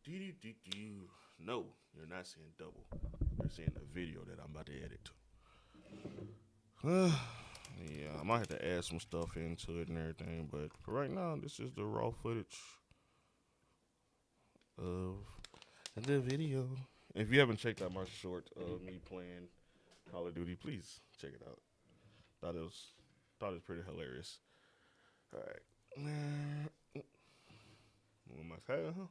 No, you're not seeing double. You're seeing the video that I'm about to edit. Yeah, I might have to add some stuff into it and everything, but for right now, this is the raw footage of the video. If you haven't checked out my short of me playing Call of Duty, please check it out. Thought it was pretty hilarious. All right, move my head, huh?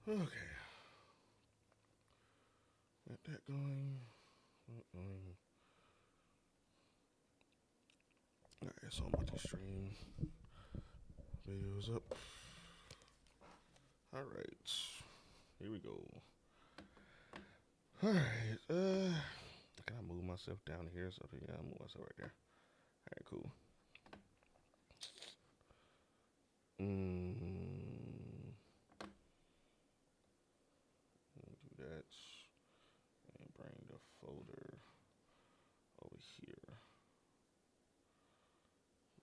Okay, got that going. All right, so I'm about to stream videos up. All right, here we go. All right, can I move myself down here? So yeah, I move myself right there. All right, cool. Do that and bring the folder over here.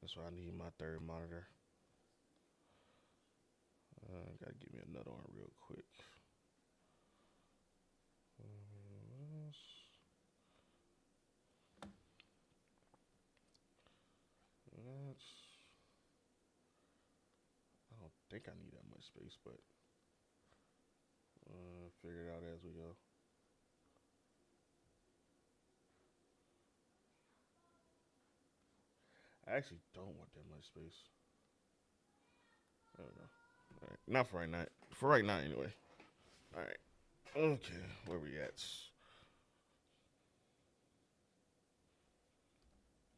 That's why I need my third monitor. Gotta give me another one real quick. That's, I don't think I need that much space, but figure it out as we go. I actually don't want that much space. I don't know. All right, not for right now. For right now, anyway. All right. Okay, where we at?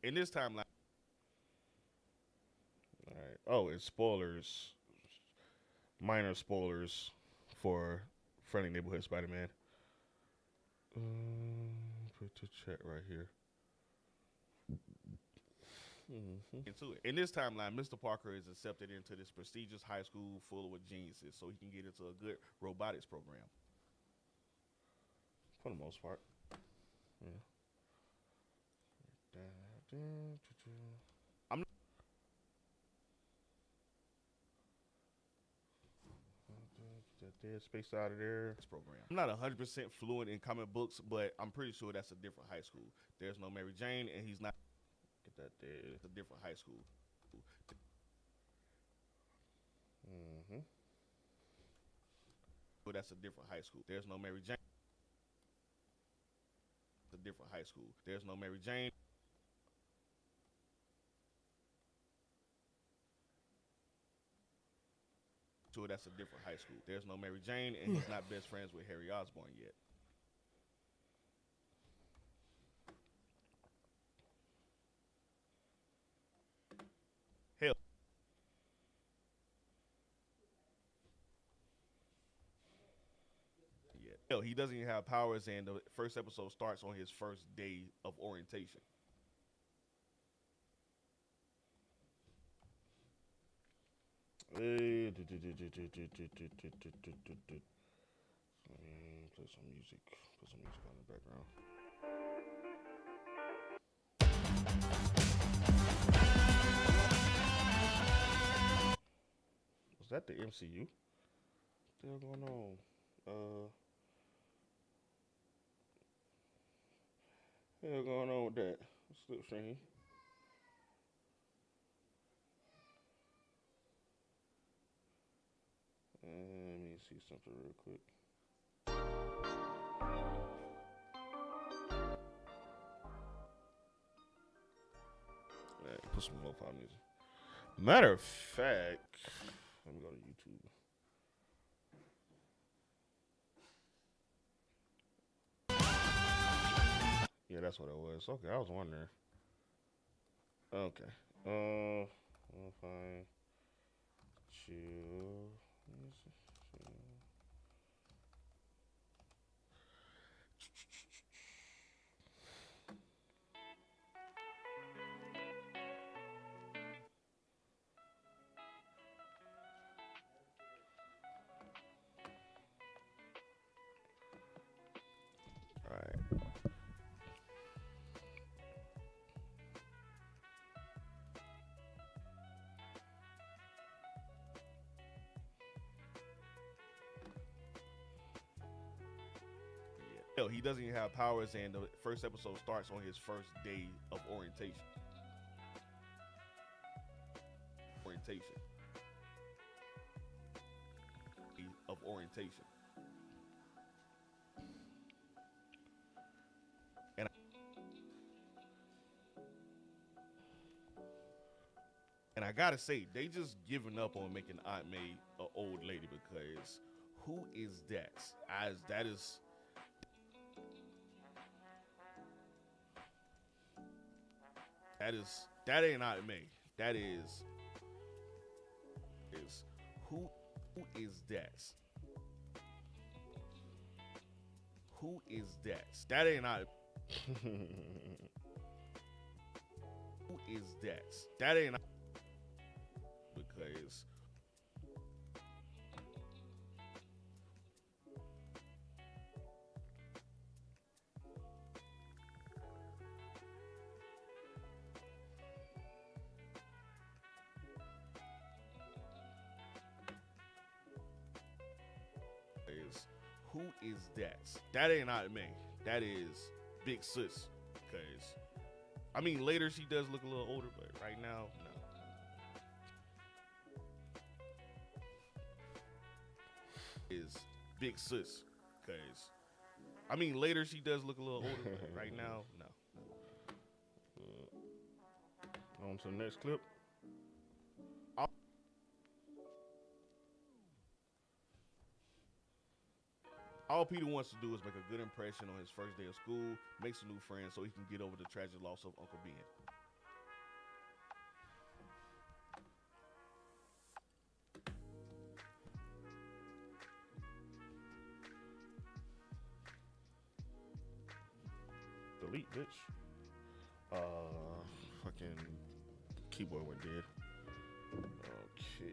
In this timeline. All right. Oh, it's spoilers. Minor spoilers for Friendly Neighborhood Spider-Man. Put the chat right here. Into it. In this timeline, Mr. Parker is accepted into this prestigious high school full of geniuses so he can get into a good robotics program. For the most part. Yeah. I'm that dead space out of there. This program. I'm not 100% fluent in comic books, but I'm pretty sure that's a different high school. There's no Mary Jane, and he's not. Get that there. It's a different high school. But that's a different high school. There's no Mary Jane. It's a different high school. There's no Mary Jane. So that's a different high school. There's no Mary Jane, and he's not best friends with Harry Osborn yet. Hell, yet. Hell, he doesn't even have powers, and the first episode starts on his first day of orientation. Play some music. Put some music on the background. Was that the MCU? What's going on? What's going on with that? Slip screen. Let me see something real quick. Put some lo-fi music. Matter of fact, let me go to YouTube. Yeah, that's what it was. Okay, I was wondering. Okay. I'll find chill. All right. Yeah. Hell, he doesn't even have powers, and the first episode starts on his first day of orientation. Orientation. Of orientation. And and I gotta say, they just giving up on making Aunt May an old lady because who is that? As that ain't Aunt May. That is who is that? Who is that? That ain't Aunt. Who is that? That ain't because is who is that? That ain't Aunt May. That is Big Sis. Because I mean, later she does look a little older, but right now, no. Is Big Sis. Because I mean, later she does look a little older, but right now, no. On to the next clip. All Peter wants to do is make a good impression on his first day of school, make some new friends so he can get over the tragic loss of Uncle Ben. Delete, bitch. Fucking keyboard went dead. Okay.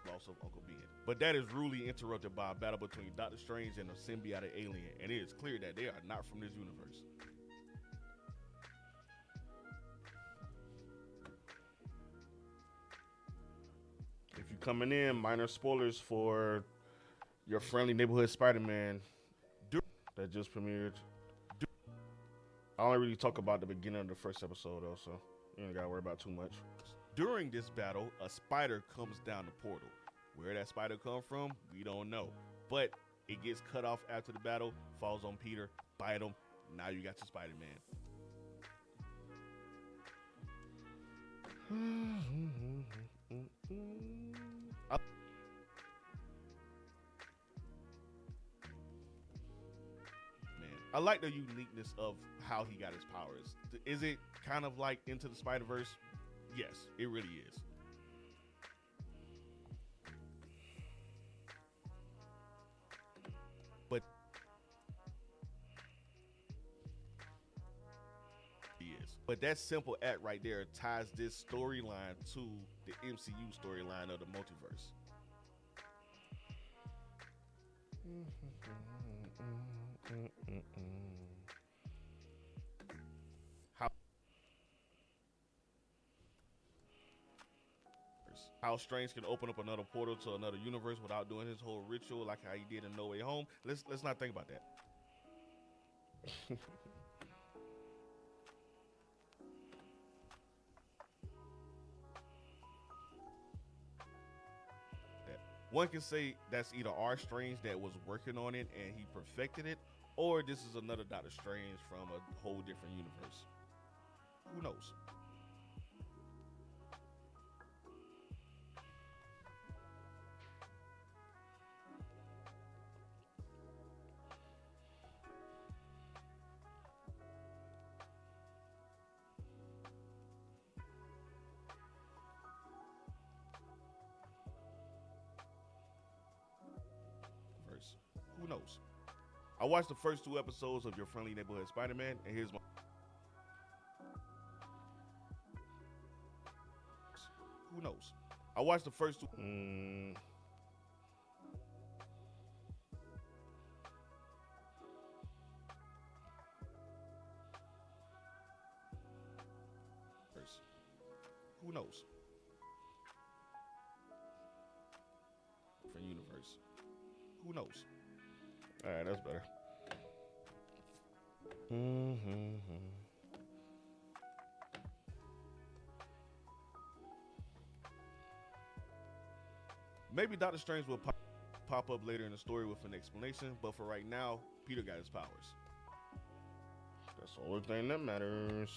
Loss of Uncle Ben. But that is rudely interrupted by a battle between Doctor Strange and a symbiotic alien, and it is clear that they are not from this universe. If you're coming in, minor spoilers for your friendly neighborhood Spider-Man that just premiered. I only really talk about the beginning of the first episode, though, so you ain't gotta worry about too much. During this battle, a spider comes down the portal. Where that spider come from, we don't know. But it gets cut off after the battle, falls on Peter, bite him. Now you got your Spider-Man. I like the uniqueness of how he got his powers. Is it kind of like Into the Spider-Verse? Yes, it really is. But he is. But that simple act right there ties this storyline to the MCU storyline of the multiverse. How how Strange can open up another portal to another universe without doing his whole ritual like how he did in No Way Home. Let's not think about that. That one can say that's either our Strange that was working on it and he perfected it, or this is another Doctor Strange from a whole different universe. Who knows? Verse. Who knows? I watched the first 2 episodes of Your Friendly Neighborhood Spider-Man, and here's my. Who knows? I watched the first two. Who knows? Different universe. Who knows? All right, that's better. Maybe Doctor Strange will pop up later in the story with an explanation, but for right now, Peter got his powers. That's the only thing that matters.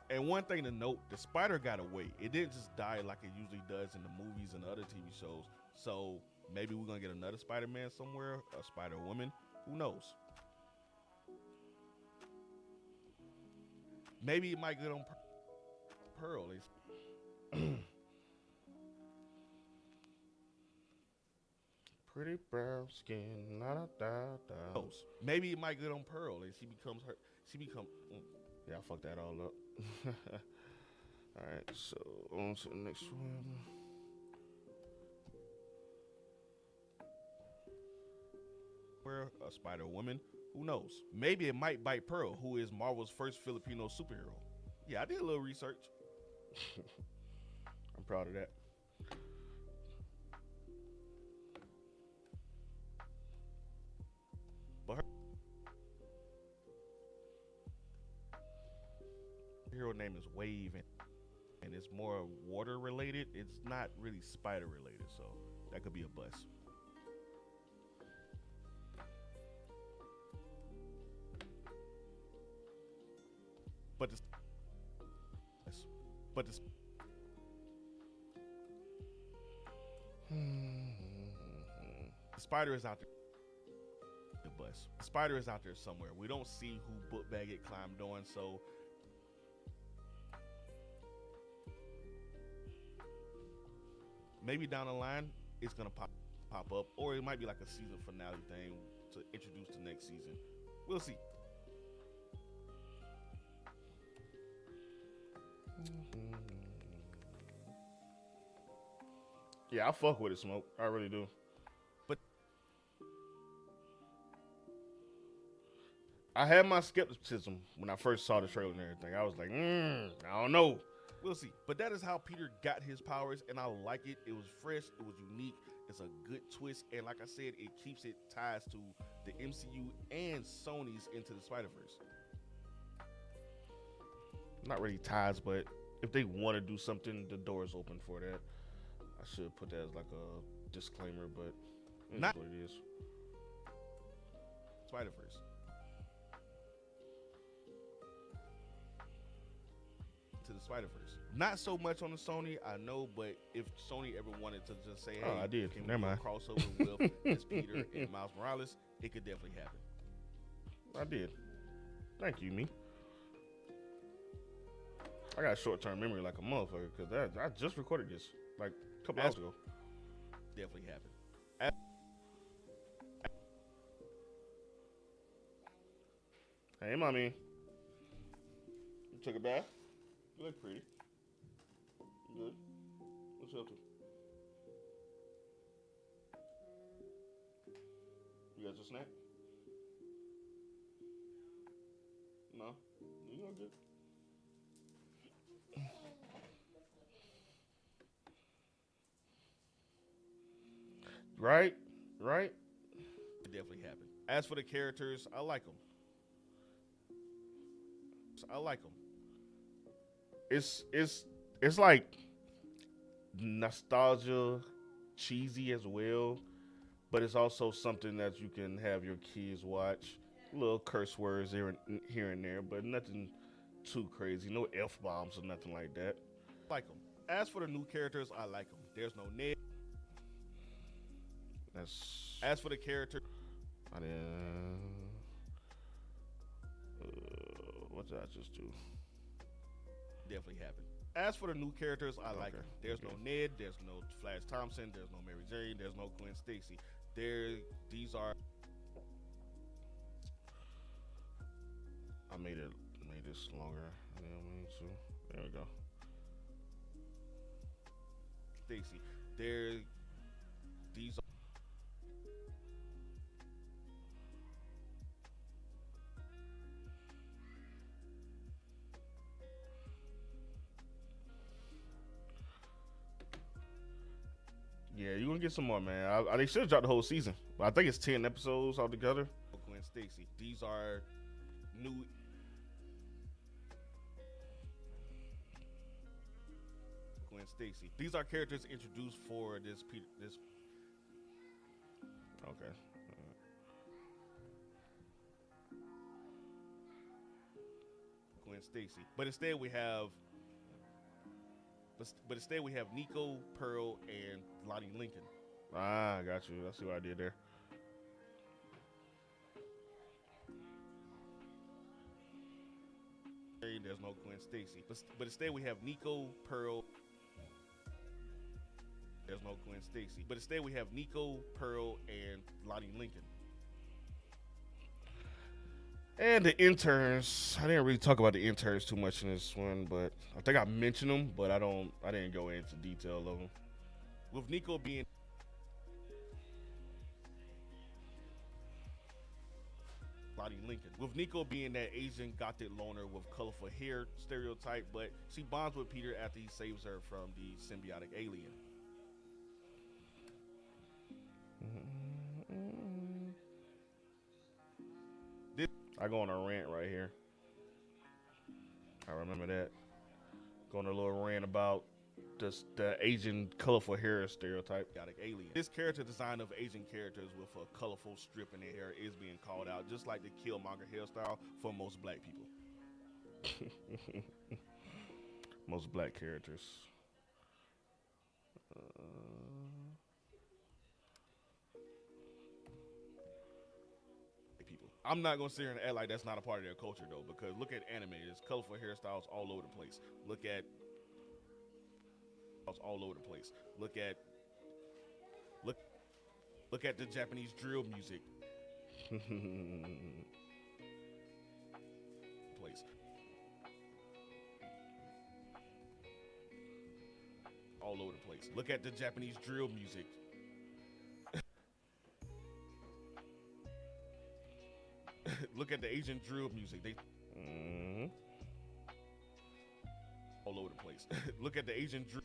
And one thing to note, the spider got away. It didn't just die like it usually does in the movies and other TV shows. So maybe we're going to get another Spider-Man somewhere, a Spider-Woman. Who knows? Maybe it might get on Pearl. Pretty brown skin, Maybe it might get on Pearl and she becomes her. Yeah, I fucked that all up. Alright, so on to the next one. Where a Spider-Woman, who knows? Maybe it might bite Pearl, who is Marvel's first Filipino superhero. Yeah, I did a little research. I'm proud of that. But her hero name is Wave, and it's more water related. It's not really spider related, so that could be a bust. But the spider is out there. The bus. The spider is out there somewhere. We don't see who Book Baggett climbed on, so maybe down the line it's gonna pop up, or it might be like a season finale thing to introduce the next season. We'll see. Yeah, I fuck with it, Smoke. I really do. But I had my skepticism when I first saw the trailer and everything. I was like, I don't know. We'll see. But that is how Peter got his powers, and I like it. It was fresh. It was unique. It's a good twist. And like I said, it keeps it ties to the MCU and Sony's Into the Spider-Verse. Not really ties, but if they want to do something, the door is open for that. I should put that as like a disclaimer, but it's not what it is. Spider-Verse. To the Spider-Verse. Not so much on the Sony, I know, but if Sony ever wanted to just say, hey, I did. Can Never we mind. crossover with this Peter and Miles Morales, it could definitely happen. I did. Thank you, me. I got short-term memory like a motherfucker because I just recorded this like a couple hours ago. Definitely happen. Hey, mommy. You took a bath? You look pretty. You good? What's you up to? You got your snack? No? You doing good? Right? It definitely happened. As for the characters, I like them. It's like nostalgia, cheesy as well, but it's also something that you can have your kids watch. Little curse words here and there, but nothing too crazy. No F bombs or nothing like that. Like them. As for the new characters, I like them. There's no Ned. As for the character, I didn't. What did I just do? definitely happen. As for the new characters, I like Okay. them. There's no Okay. Ned, there's no Flash Thompson, there's no Mary Jane, there's no Gwen Stacy. There, these are. I made this longer. I didn't mean to. There we go. Stacy. There, these. Yeah, you gonna get some more, man. They should have dropped the whole season, but I think it's 10 episodes altogether. Gwen Stacy. These are new. Gwen Stacy. These are characters introduced for this. Okay. Gwen Stacy. But instead we have. But instead we have Nico, Pearl, and Lonnie Lincoln. Ah, got you. I see what I did there. There's no Gwen Stacy. But instead we have Nico, Pearl. There's no Gwen Stacy. But instead we have Nico, Pearl, and Lonnie Lincoln. And the interns, I didn't really talk about the interns too much in this one, but I think I mentioned them, but I didn't go into detail of them. With Nico being Lonnie Lincoln. With Nico being that Asian gothic loner with colorful hair stereotype, but she bonds with Peter after he saves her from the symbiotic alien. I go on a rant right here. I remember that. Going on a little rant about just the Asian colorful hair stereotype. Symbiotic alien. This character design of Asian characters with a colorful strip in their hair is being called out, just like the Killmonger hairstyle for most black people. Most black characters. People. I'm not gonna sit here and act like that's not a part of their culture though, because look at anime. There's colorful hairstyles all over the place. Look at all over the place. Look at the Japanese drill music. Place. All over the place. Look at the Japanese drill music. Look at the Asian drill music. They all over the place. Look at the Asian drill.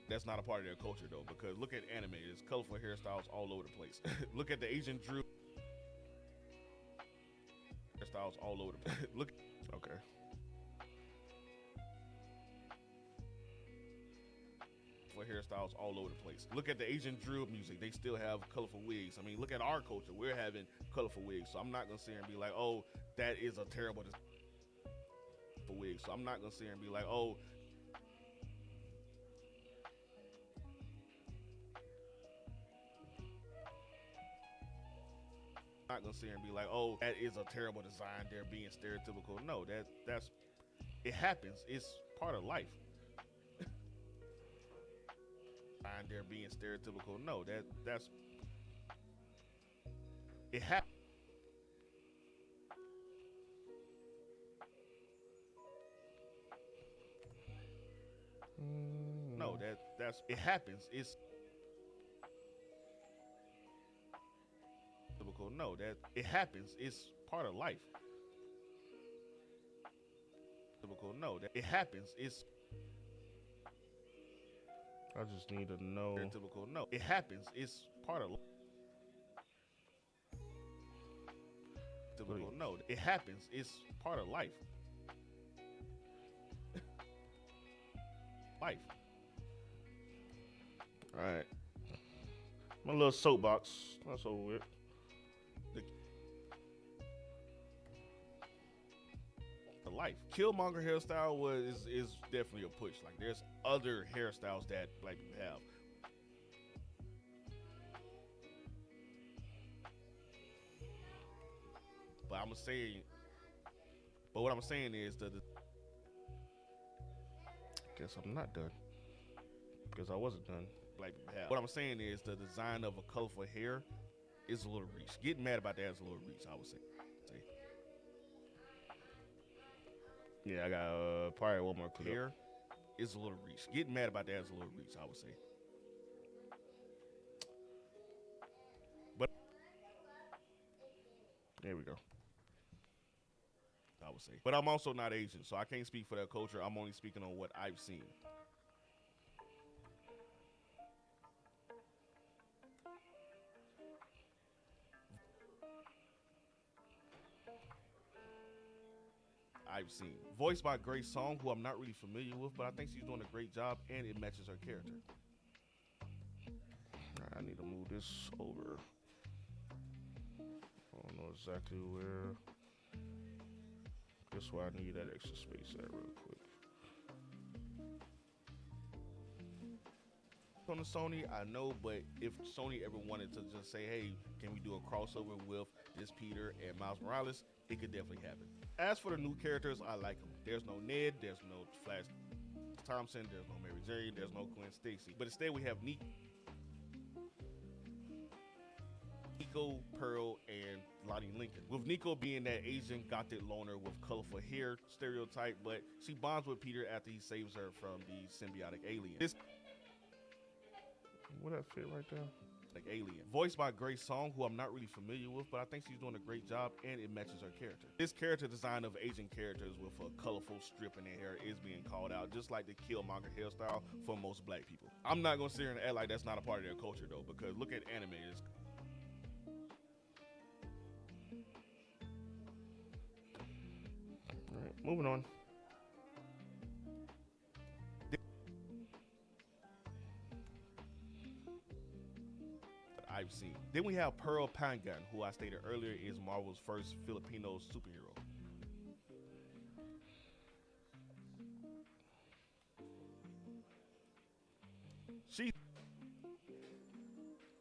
That's not a part of their culture though, because look at anime. There's colorful hairstyles all over the place. Look at the Asian drill hairstyles all over the place. Look. Okay. For hairstyles all over the place. Look at the Asian drill music. They still have colorful wigs. I mean, look at our culture. We're having colorful wigs. So I'm not going to sit here and be like, oh, that is a terrible for wigs. So I'm not going to sit here and be like, oh, I'm not going to sit here and be like, oh, that is a terrible design. They're being stereotypical. No, that's it happens. It's part of life. And they're being stereotypical. No, that's it happens. No, that's it happens. It's typical. No, that it happens. It's part of life. Typical. No, that it happens. It's I just need to know. typical. No, it happens. It's part of typical. No, it happens. It's part of life. Life. All right. My little soapbox. That's over with. The life. Killmonger hairstyle is definitely a push. Like there's other hairstyles that black people have. But what I'm saying is Guess I'm not done. Because I wasn't done. Like what I'm saying is the design of a colorful hair is a little reach. Getting mad about that is a little reach, I would say. Yeah, I got probably one more clip. Hair is a little reach. Getting mad about that is a little reach, I would say. But there we go. I would say. But I'm also not Asian, so I can't speak for that culture. I'm only speaking on what I've seen. I've seen. Voiced by Grace Song, who I'm not really familiar with, but I think she's doing a great job and it matches her character. I need to move this over. I don't know exactly where. Guess where I need that extra space at real quick. On the Sony, I know, but if Sony ever wanted to just say, hey, can we do a crossover with this Peter and Miles Morales, it could definitely happen. As for the new characters, I like them. There's no Ned, there's no Flash Thompson, there's no Mary Jane, there's no Gwen Stacy. But instead we have Nico, Pearl, and Lonnie Lincoln. With Nico being that Asian gothic loner with colorful hair stereotype, but she bonds with Peter after he saves her from the symbiotic alien. Would that fit right there? Like Alien. Voiced by Grace Song, who I'm not really familiar with, but I think she's doing a great job and it matches her character. This character design of Asian characters with a colorful strip in their hair is being called out, just like the Killmonger hairstyle for most black people. I'm not gonna sit here and act like that's not a part of their culture though, because look at animators. Alright, moving on. I've seen. Then we have Pearl Pangan, who I stated earlier is Marvel's first Filipino superhero. She.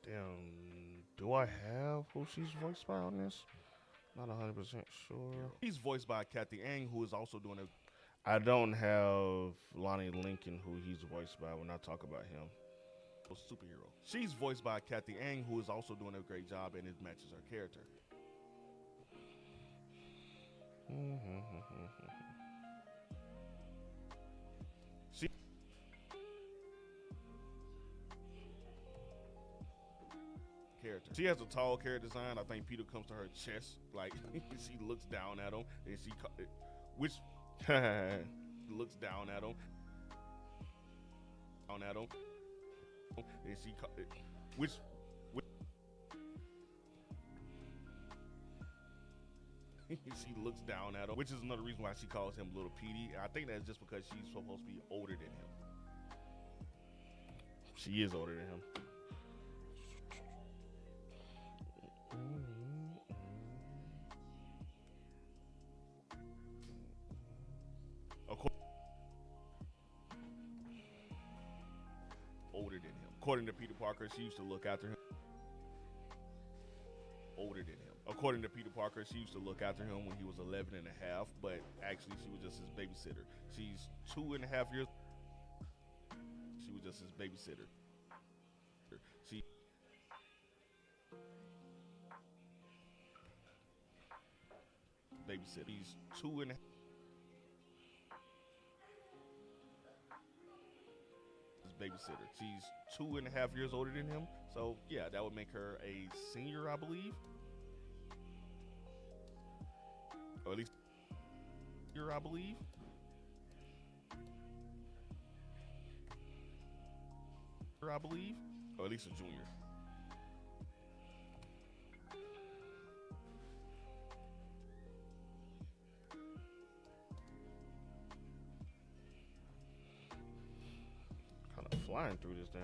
Damn. Do I have who she's voiced by on this? Not 100% sure. She's voiced by Kathy Ang, who is also doing a. I don't have Lonnie Lincoln, who he's voiced by when I talk about him. Superhero. She's voiced by Kathy Ang, who is also doing a great job and it matches her character. She character. She has a tall character design. I think Peter comes to her chest, like she looks down at him, and which looks down at him, and which she looks down at him, which is another reason why she calls him Little Petey. I think that's just because she's supposed to be older than him. She is older than him. Older than him. According to Peter Parker, she used to look after him. Older than him. According to Peter Parker, she used to look after him when he was 11 and a half, but actually she was just his babysitter. She's 2.5 years. She was just his babysitter. She babysitter. He's 2.5. Babysitter. She's 2.5 years older than him, so yeah, that would make her a senior, I believe, or at least year, I believe. Or at least a junior. Flying through this damn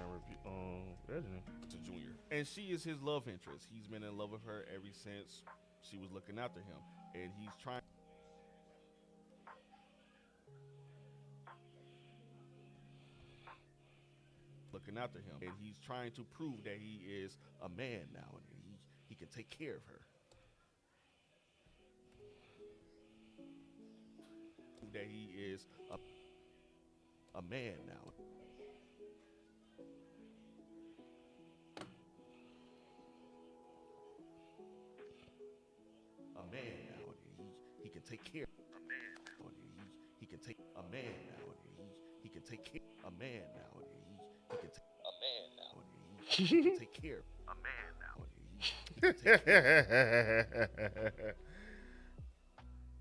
editing. It's a junior, and she is his love interest. He's been in love with her ever since she was looking after him, and he's trying. Looking after him, and he's trying to prove that he is a man now, and he can take care of her. That he is a a man now. A man nowadays, he can take care. A man nowadays, he can take a man nowadays. He can take care. A man nowadays, he can take a man nowadays. He can take care. A man nowadays, he can take care.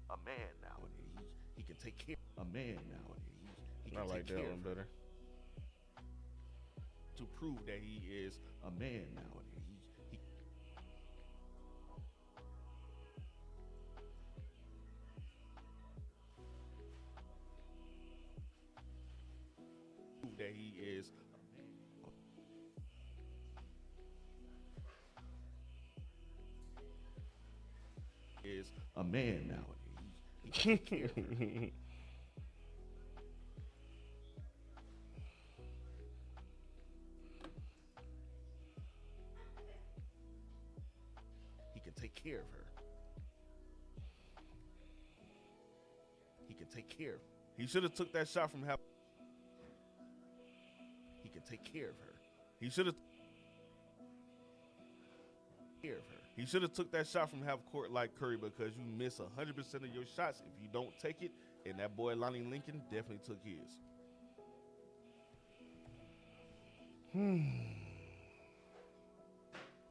A man nowadays, he can take care. A man nowadays, he can I like take that care one of her better. to prove that he is a man nowadays. He prove that he is a man nowadays. He can take care of her. He can take care of her. He can take care of her. He should have took that shot from half. He can take care of her. He should have care of her. He should have took that shot from half court like Curry because you miss 100% of your shots if you don't take it. And that boy Lonnie Lincoln definitely took his.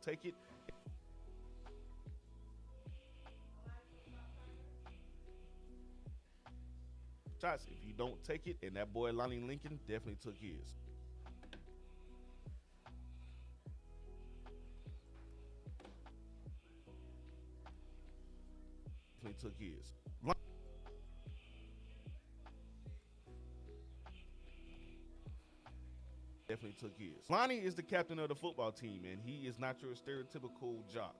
Take it. Shots if you don't take it. And that boy Lonnie Lincoln definitely took his. Definitely took his. Definitely took his. Lonnie is the captain of the football team, and he is not your stereotypical jock.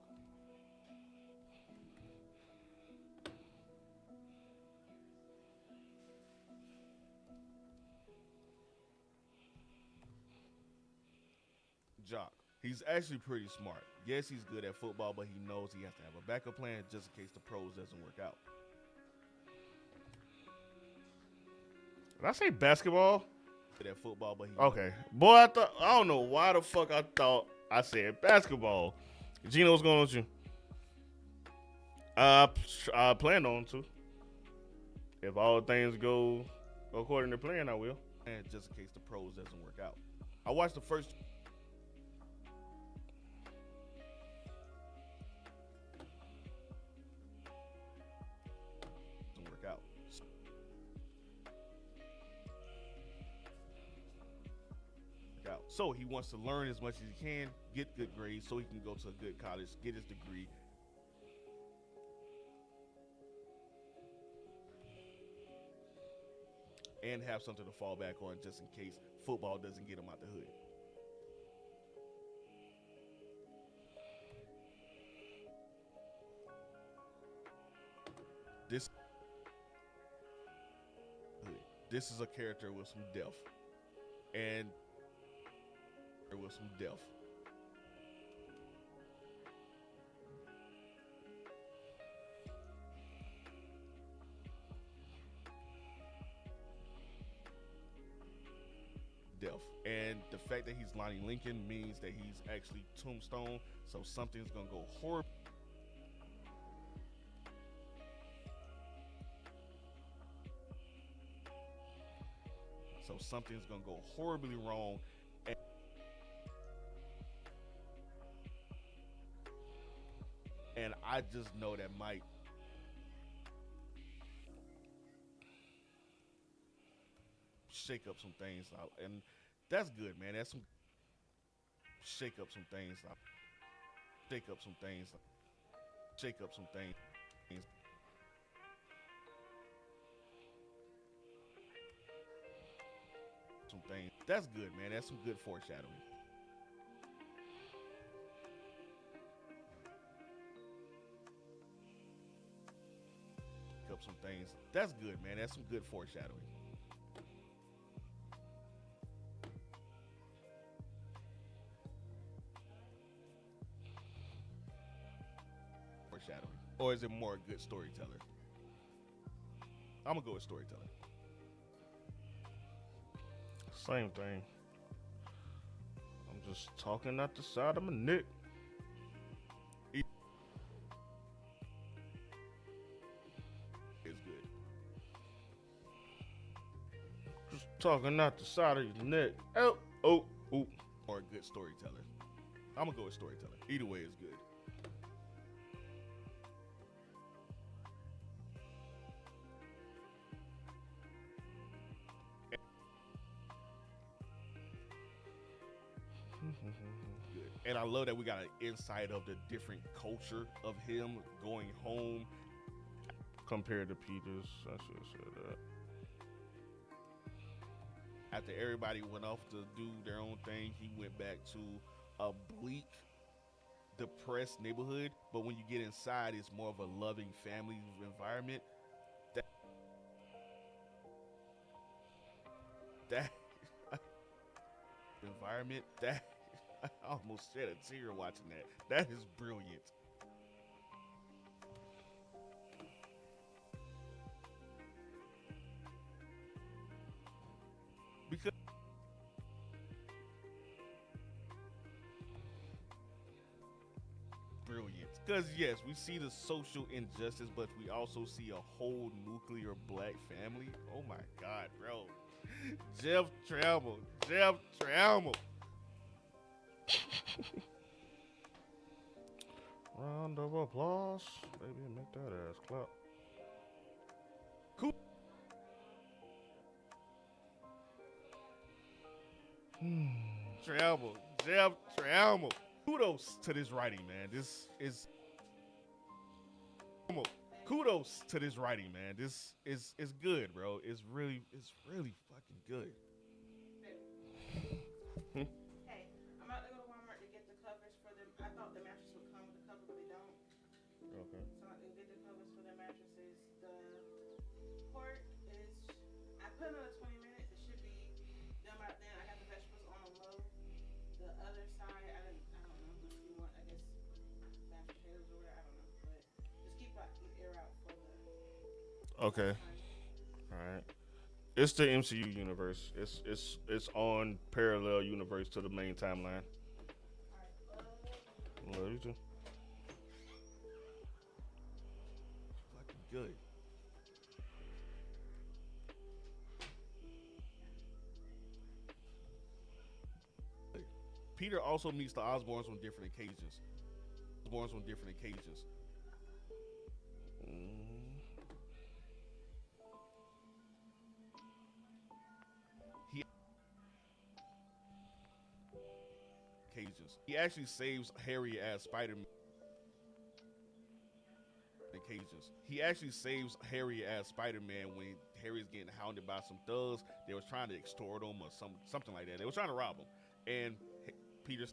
Jock. He's actually pretty smart. Yes, he's good at football, but he knows he has to have a backup plan just in case the pros doesn't work out. Did I say basketball? Good at football, but he Okay. Boy, I don't know why the fuck I thought I said basketball. Gino, what's going on with you? I plan on to. If all things go according to plan, I will. and just in case the pros doesn't work out. I watched the first. Doesn't work out. So he wants to learn as much as he can, get good grades, so he can go to a good college, get his degree. And have something to fall back on just in case football doesn't get him out the hood. This this is a character with some depth. And with some depth. Depth. And the fact that he's Lonnie Lincoln means that he's actually Tombstone, so something's gonna go horrible. So something's gonna go horribly wrong. And I just know that might shake up some things out. And that's good, man. That's some shake up some things out. Shake up some things. Shake up some things. Some things. That's good, man. That's some good foreshadowing. Shake up some things. That's good, man. That's some good foreshadowing. Foreshadowing. Or is it more a good storyteller? I'm gonna go with storyteller. Same thing. I'm just talking out the side of my neck. It's good. Just talking out the side of your neck. Oh, oh, oh. Or a good storyteller. I'm gonna go with storyteller. Either way is good. Good. And I love that we got an insight of the different culture of him going home. Compared to Peters, I should have said that. After everybody went off to do their own thing, he went back to a bleak, depressed neighborhood. But when you get inside, it's more of a loving family environment. That that environment that I almost shed a tear watching that. That is brilliant. Because brilliant. Because yes, we see the social injustice, but we also see a whole nuclear black family. Oh my God, bro. Jeff Trammell. Jeff Trammell. Round of applause. Baby, make that ass clap. Cool. Trammell. Jeff Trammell. Kudos to this writing, man. This is kudos to this writing, man. This is good, bro. It's really fucking good. Hey, I'm about to go to Walmart to get the covers for them. I thought the mattress would come with the cover, but they don't. Okay. So I can get the covers for the mattresses. The pork is, I put another 20 minutes. It should be done by then. I got the vegetables on a low. The other side, I don't know what you want. I guess mashed potatoes or whatever. I don't know, but just keep the air out for the. Okay. All right. It's the MCU universe. It's on parallel universe to the main timeline. Alright, Love you too. Fucking good. Peter also meets the Osborns on different occasions. Osborns on different occasions. He occasions. He actually saves Harry as Spider-Man. Occasions. He actually saves Harry as Spider-Man when Harry's getting hounded by some thugs. They was trying to extort him or something like that. They were trying to rob him, and Peter.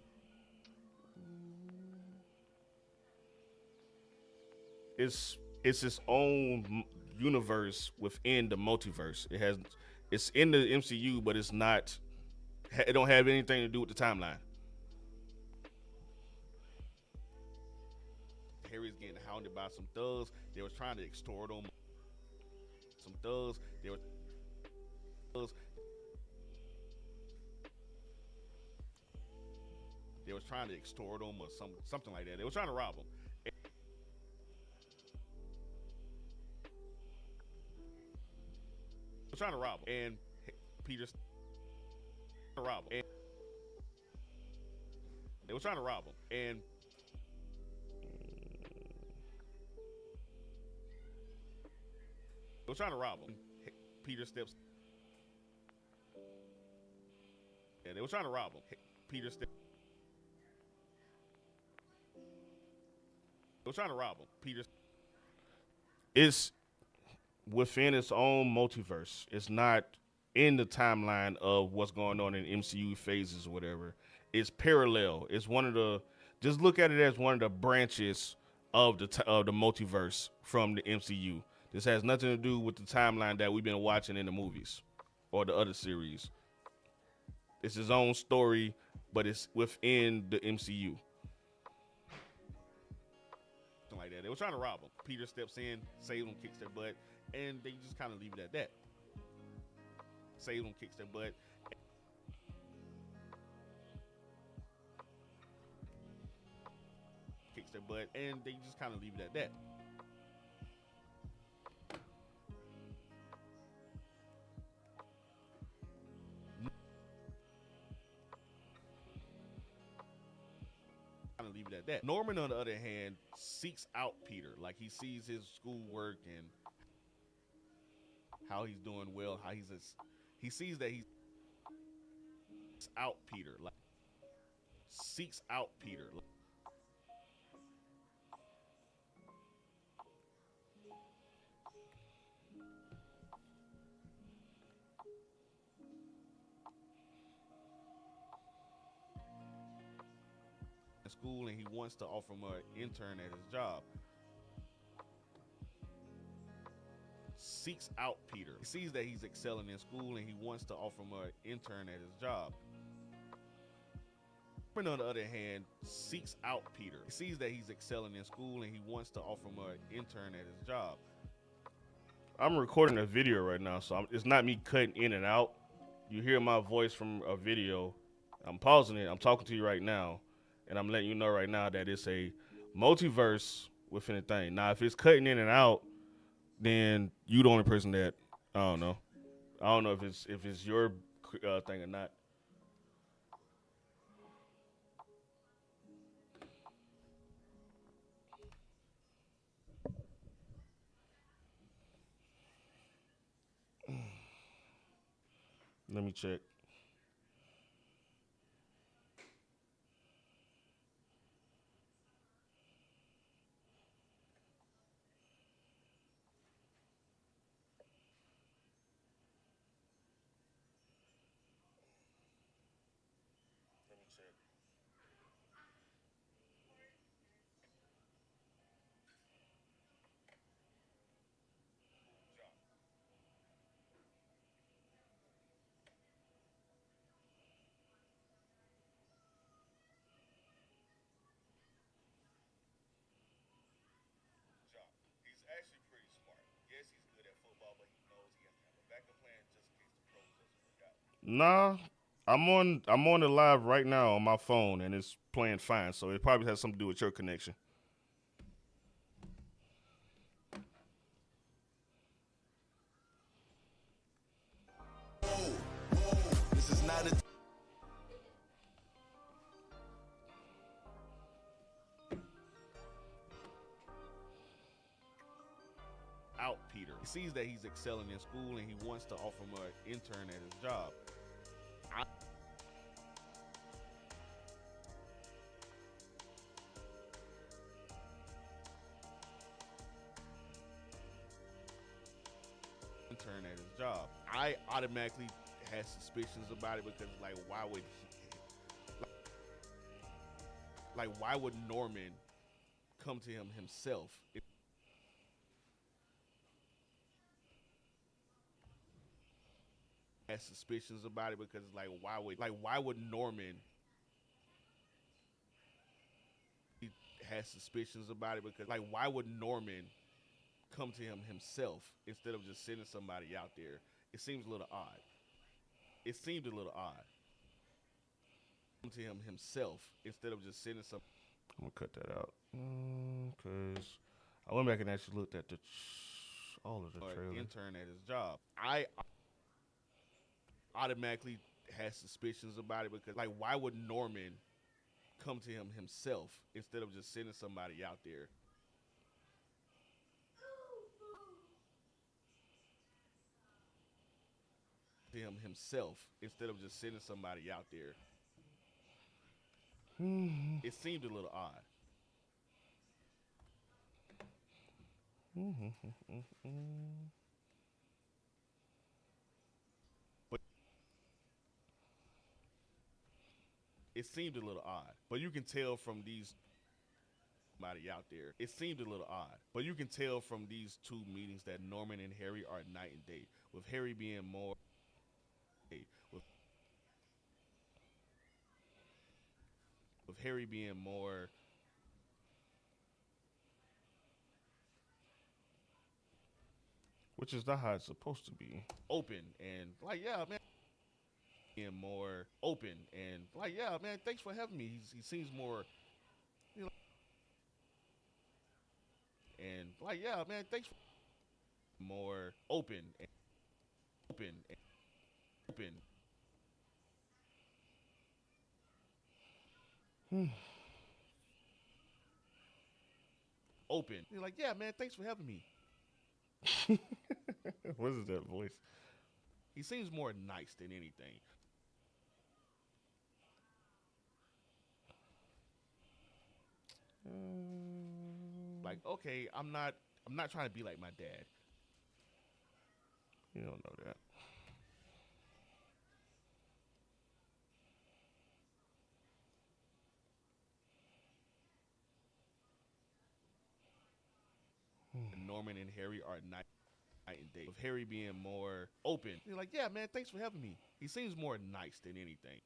It's its own universe within the multiverse. It's in the MCU, but it's not. It don't have anything to do with the timeline. Harry's getting hounded by some thugs. They was trying to extort him. Some thugs. They were thugs. They was trying to extort him or something like that. They were trying to rob him. They were trying to rob him, and Peter's trying to rob him. And they were trying to rob him, and they were trying to rob him. Peter steps. Yeah, they were trying to rob him. Peter steps. They were trying to rob him. Peter. It's within its own multiverse. It's not in the timeline of what's going on in MCU phases or whatever. It's parallel. It's one of the. Just look at it as one of the branches of the multiverse from the MCU. This has nothing to do with the timeline that we've been watching in the movies or the other series. It's his own story, but it's within the MCU. Something like that. They were trying to rob him. Peter steps in, saves them, kicks their butt, and they just kind of leave it at that. Saves them, kicks their butt. their butt, and they just kind of leave it at that. Kind of leave it at that. Norman, on the other hand, seeks out Peter. Like, he sees his schoolwork and how he's doing well, he sees that he's out Peter, like seeks out Peter. In school, and he wants to offer him an intern at his job. Seeks out Peter. He sees that he's excelling in school, and he wants to offer him an intern at his job. Norman, on the other hand, seeks out Peter. He sees that he's excelling in school, and he wants to offer him an intern at his job. I'm recording a video right now, so it's not me cutting in and out. You hear my voice from a video. I'm pausing it. I'm talking to you right now, and I'm letting you know right now that it's a multiverse within a thing. Now, if it's cutting in and out, then you the only person that I don't know. I don't know if it's your thing or not. Let me check. He's actually pretty smart. Yes, he's good at football, but he knows he has to have a backup plan just in case the pros doesn't work out. Nah, I'm on the live right now on my phone, and it's playing fine. So it probably has something to do with your connection. This is not a out Peter. He sees that he's excelling in school, and he wants to offer him an intern at his job. Intern at his job. I automatically had suspicions about it because, like, why would why would Norman come to him himself? Had suspicions about it because, like, why would Norman? He has suspicions about it because, like, why would Norman come to him himself instead of just sending somebody out there? It seems a little odd. It seemed a little odd. Come to him himself instead of just sending some. I'm gonna cut that out because I went back and actually looked at all of the trailer. Intern at his job. I automatically had suspicions about it because, like, why would Norman come to him himself instead of just sending somebody out there? To him himself instead of just sending somebody out there. It seemed a little odd. But it seemed a little odd. But you can tell from these somebody out there. It seemed a little odd. But you can tell from these two meetings that Norman and Harry are night and day. With Harry being more with Harry being more which is not how it's supposed to be. Open and like, yeah, man. Being more open and like, yeah, man, thanks for having me. He seems more, you know, And like, yeah, man, thanks for more open and open. Open. You're like, yeah, man, thanks for having me. What is that voice? He seems more nice than anything. Like, okay, I'm not trying to be like my dad. You don't know that. Norman and Harry are night and day. With Harry being more open, you're like, yeah, man, thanks for having me. He seems more nice than anything.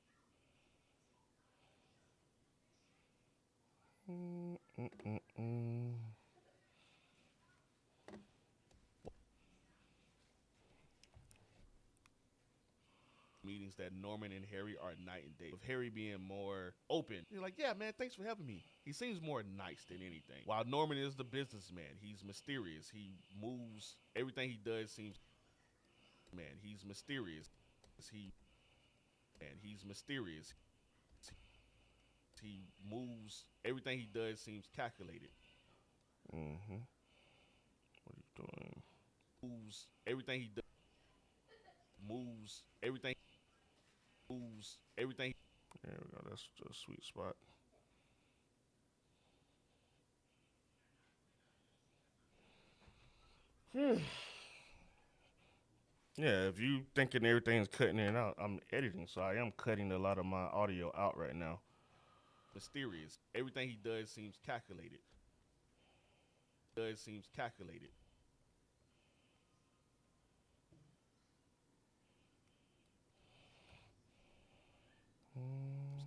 Meetings that Norman and Harry are night and day. With Harry being more open, you're like, yeah, man, thanks for having me. He seems more nice than anything. While Norman is the businessman, he's mysterious. He moves. Everything he does seems. Man, he's mysterious. He he's mysterious. He moves. Everything he does seems calculated. Mm-hmm. What are you doing? Moves. Everything he does moves. Everything moves. Everything. There we go. That's a sweet spot. Yeah, if you thinking everything's cutting in and out, I'm editing, so I am cutting a lot of my audio out right now. Mysterious. Everything he does seems calculated. Does seems calculated.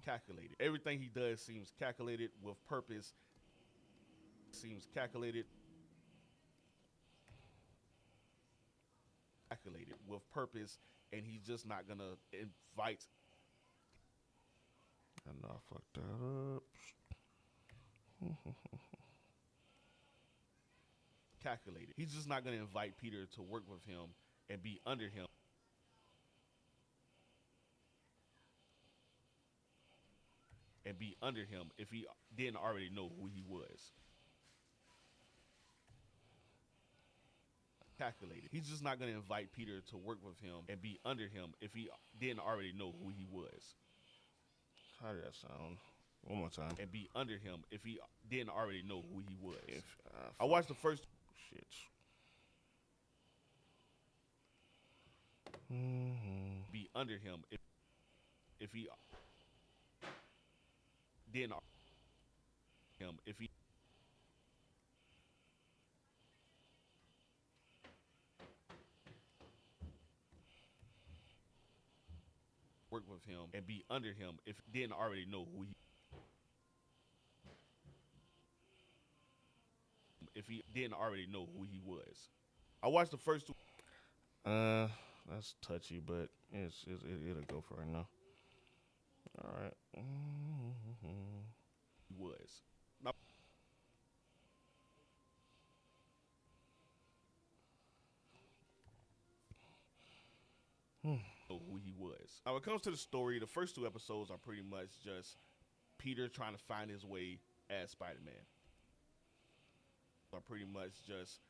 Calculated. Everything he does seems calculated with purpose. Seems calculated. Calculated with purpose, and he's just not gonna invite. I know I fucked that up. Calculated. He's just not gonna invite Peter to work with him and be under him. And be under him if he didn't already know who he was. Calculated. He's just not going to invite Peter to work with him and be under him if he didn't already know who he was. How did that sound? One more time. And be under him if he didn't already know who he was. I I watched the first shit. Mm-hmm. be under him if he didn't him if he work with him and be under him if he didn't already know who he if he didn't already know who he was. I watched the first two. That's touchy, but it'll go for right now. All right. He was. Now, know who he was. Now, when it comes to the story, the first two episodes are pretty much just Peter trying to find his way as Spider-Man. Are pretty much just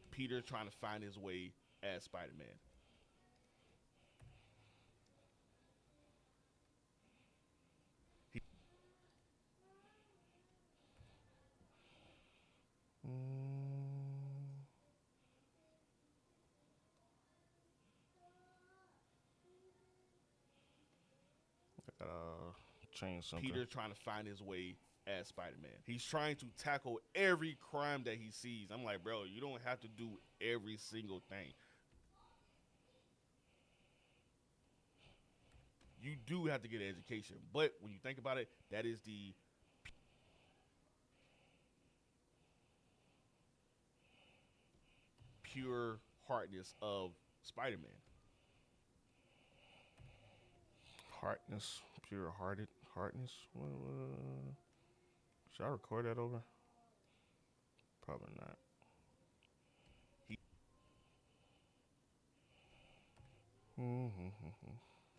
Peter trying to find his way as Spider-Man. He, I gotta change something. Peter trying to find his way as Spider-Man. He's trying to tackle every crime that he sees. I'm like, bro, you don't have to do every single thing. You do have to get an education, but when you think about it, that is the pure heartness of Spider-Man. Heartness, pure hearted heartness. Should I record that over? Probably not.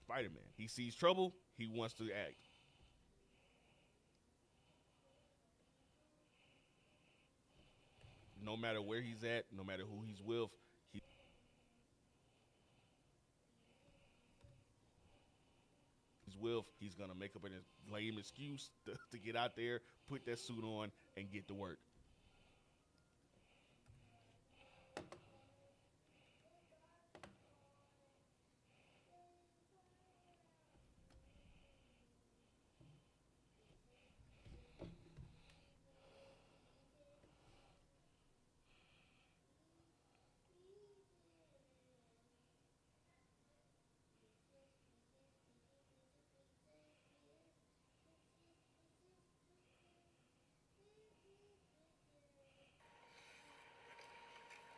Spider Man. He sees trouble. He wants to act. No matter where he's at, no matter who he's with, he's gonna make up a lame excuse to get out there, put that suit on, and get to work.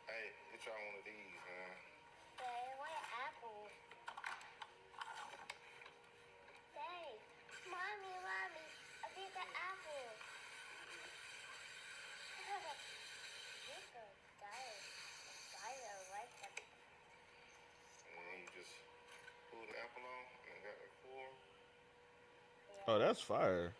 Hey, get y'all one of these, man. Hey, what apple? Hey, mommy, a big apple. Like that. And then you just pull the apple on and got the four. Oh, that's fire.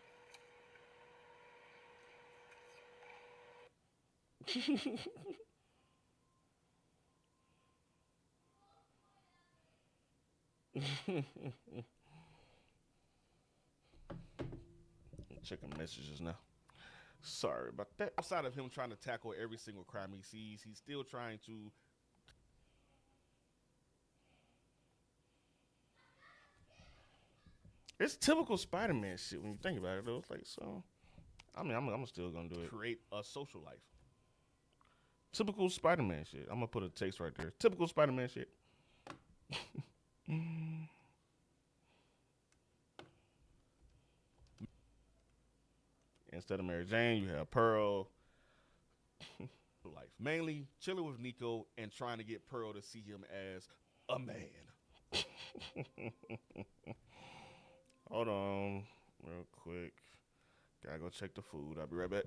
Checking messages now. Sorry about that. Outside of him trying to tackle every single crime he sees, he's still trying to. It's typical Spider-Man shit when you think about it. Though it's like so. I mean, I'm still gonna do it. Create a social life. Typical Spider-Man shit. I'm gonna put a text right there. Typical Spider-Man shit. Instead of Mary Jane, you have Pearl. Life mainly chilling with Nico and trying to get Pearl to see him as a man. Hold on, real quick. Gotta go check the food. I'll be right back.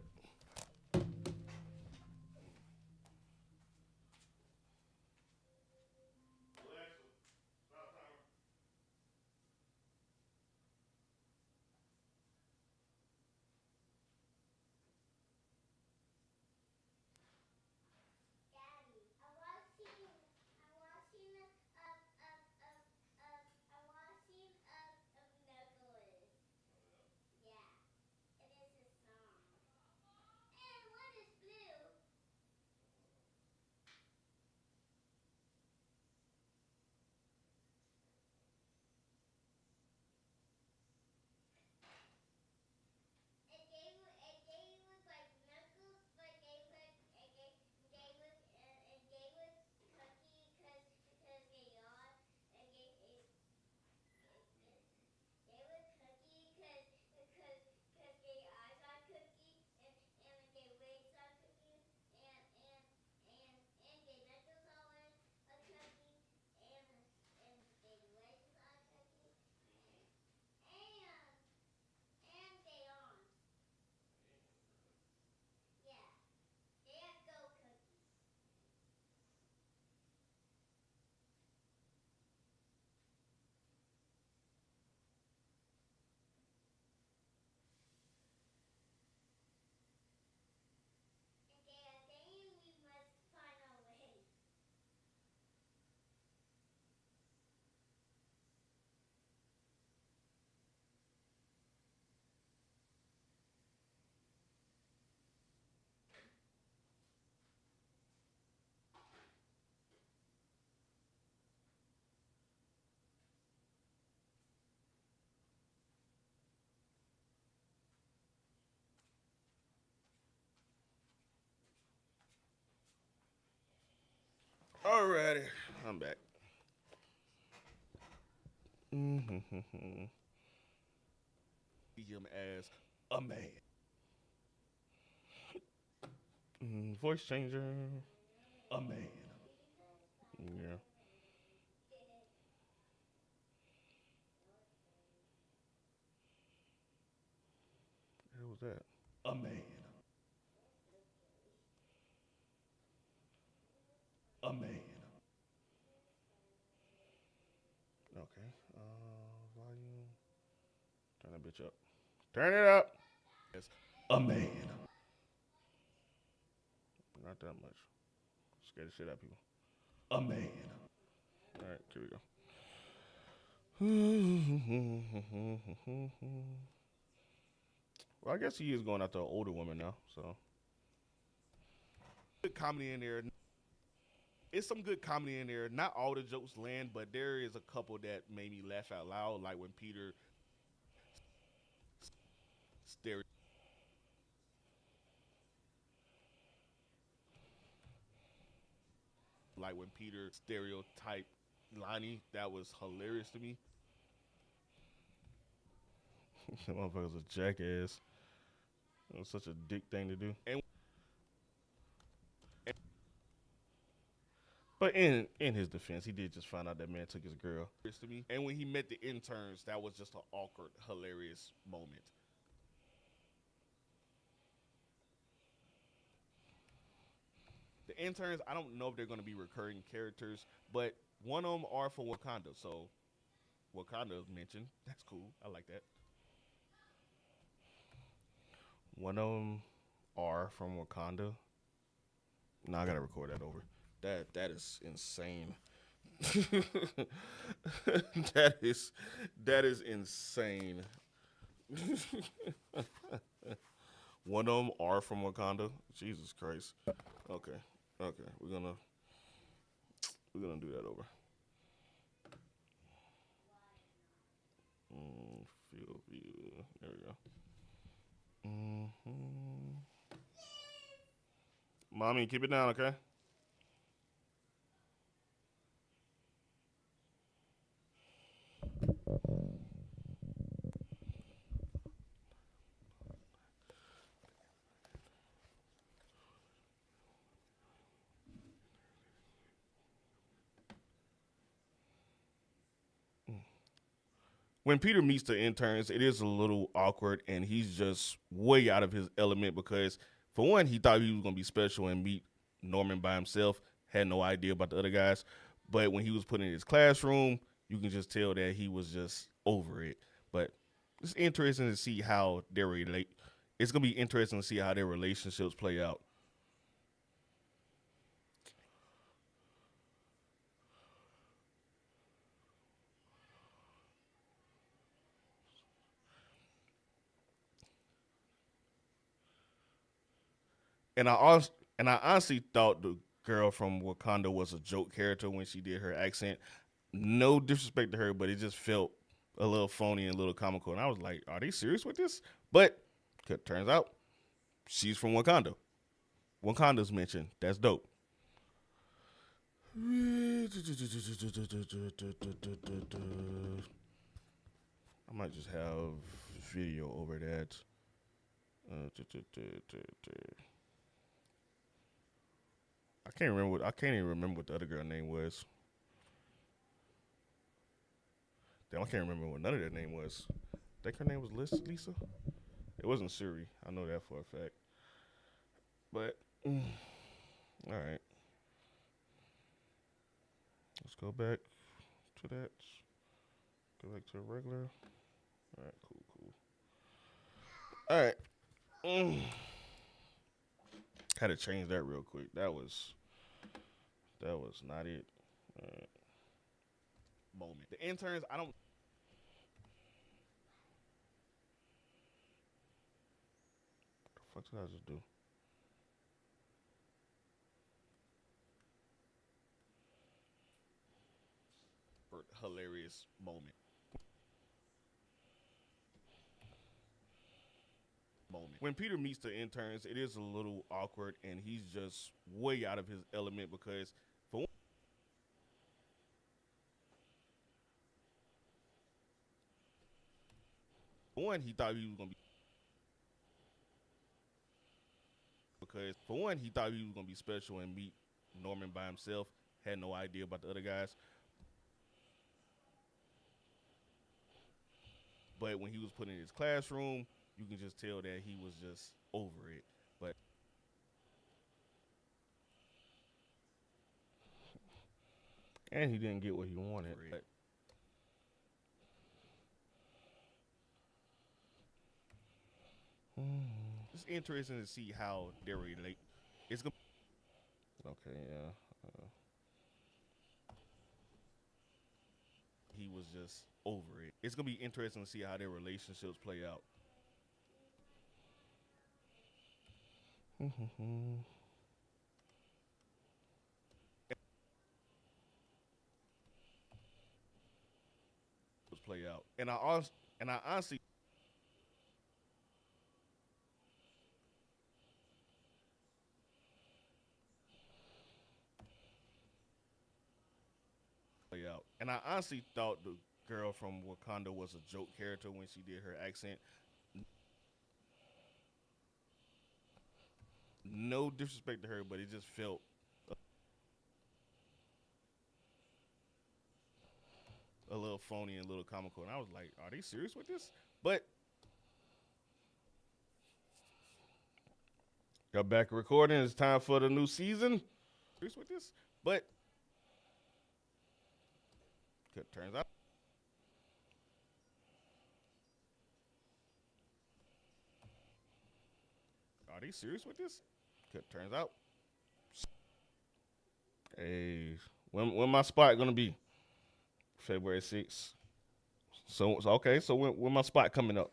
Alrighty, I'm back. See him as a man. Voice changer. A man. Yeah. Okay. Volume. Turn that bitch up. Turn it up. As a man. Not that much. Scare the shit out of people. A man. All right, here we go. Well, I guess he is going after an older woman now, so. Good comedy in there. It's some good comedy in there. Not all the jokes land, but there is a couple that made me laugh out loud, like when Peter stereo stereotype Lonnie. That was hilarious to me. That motherfucker's a jackass. It was such a dick thing to do. But in his defense, he did just find out that man took his girl. To me. And when he met the interns, that was just an awkward, hilarious moment. The interns, I don't know if they're going to be recurring characters, but one of them are for Wakanda, so Wakanda mentioned. That's cool. I like that. One of them are from Wakanda. No, I gotta record that over. That is insane. that is insane. One of them are from Wakanda. Jesus Christ. Okay, we're gonna do that over. Field view. There we go. Mommy, keep it down, okay? When Peter meets the interns, it is a little awkward, and he's just way out of his element because, for one, he thought he was going to be special and meet Norman by himself, had no idea about the other guys. But when he was put in his classroom, you can just tell that he was just over it. But it's interesting to see how they relate. It's going to be interesting to see how their relationships play out. And I honestly thought the girl from Wakanda was a joke character when she did her accent. No disrespect to her, but it just felt a little phony and a little comical. And I was like, are they serious with this? But it turns out she's from Wakanda. Wakanda's mentioned. That's dope. I might just have video over that. I can't even remember what the other girl name was. Damn, I can't remember what none of their name was. I think her name was Lisa. It wasn't Siri. I know that for a fact. But all right, let's go back to that. Go back to regular. All right, cool. All right. Had to change that real quick. That was not it. All right. Moment. The interns, I don't. What the fuck did I just do? Hilarious moment. When Peter meets the interns, it is a little awkward, and he's just way out of his element because, for one, he thought he was gonna be special and meet Norman by himself. Had no idea about the other guys. But when he was put in his classroom, you can just tell that he was just over it. But and he didn't get what he wanted. It's interesting to see how they relate. It's gonna. Okay, yeah. He was just over it. It's gonna be interesting to see how their relationships play out. Play out, and I honestly play out, and I honestly thought the girl from Wakanda was a joke character when she did her accent. No disrespect to her, but it just felt a little phony and a little comical. And I was like, are they serious with this? But got back recording. It's time for the new season. Serious with this? But turns out, are they serious with this? Turns out, hey, when my spot gonna be? February 6th. So okay, so when my spot coming up?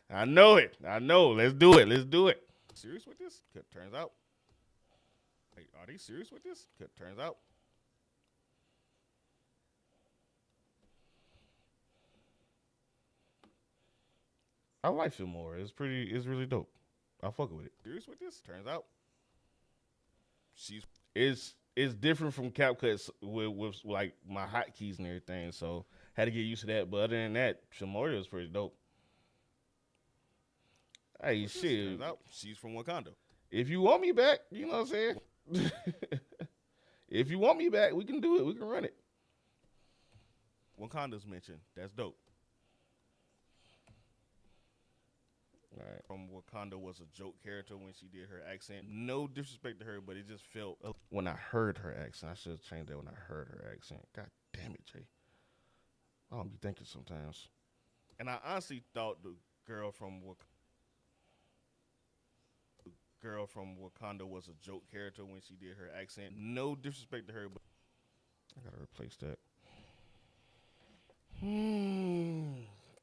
I know it. I know. Let's do it. Let's do it. Serious with this? Turns out. Hey, are they serious with this? Turns out. I like Fillmore. It's pretty. It's really dope. I fuck with it. Serious with this? Turns out. She's it's different from CapCut with like my hotkeys and everything. So had to get used to that. But other than that, Shimori is pretty dope. Hey, shit. She's from Wakanda. If you want me back, you know what I'm saying? If you want me back, we can do it. We can run it. Wakanda's mentioned. That's dope. All right. From Wakanda was a joke character when she did her accent. No disrespect to her, but it just felt when I heard her accent. I should have changed that when I heard her accent. God damn it, Jay. I don't be thinking sometimes. And I honestly thought the girl from Wakanda was a joke character when she did her accent. No disrespect to her, but I gotta replace that.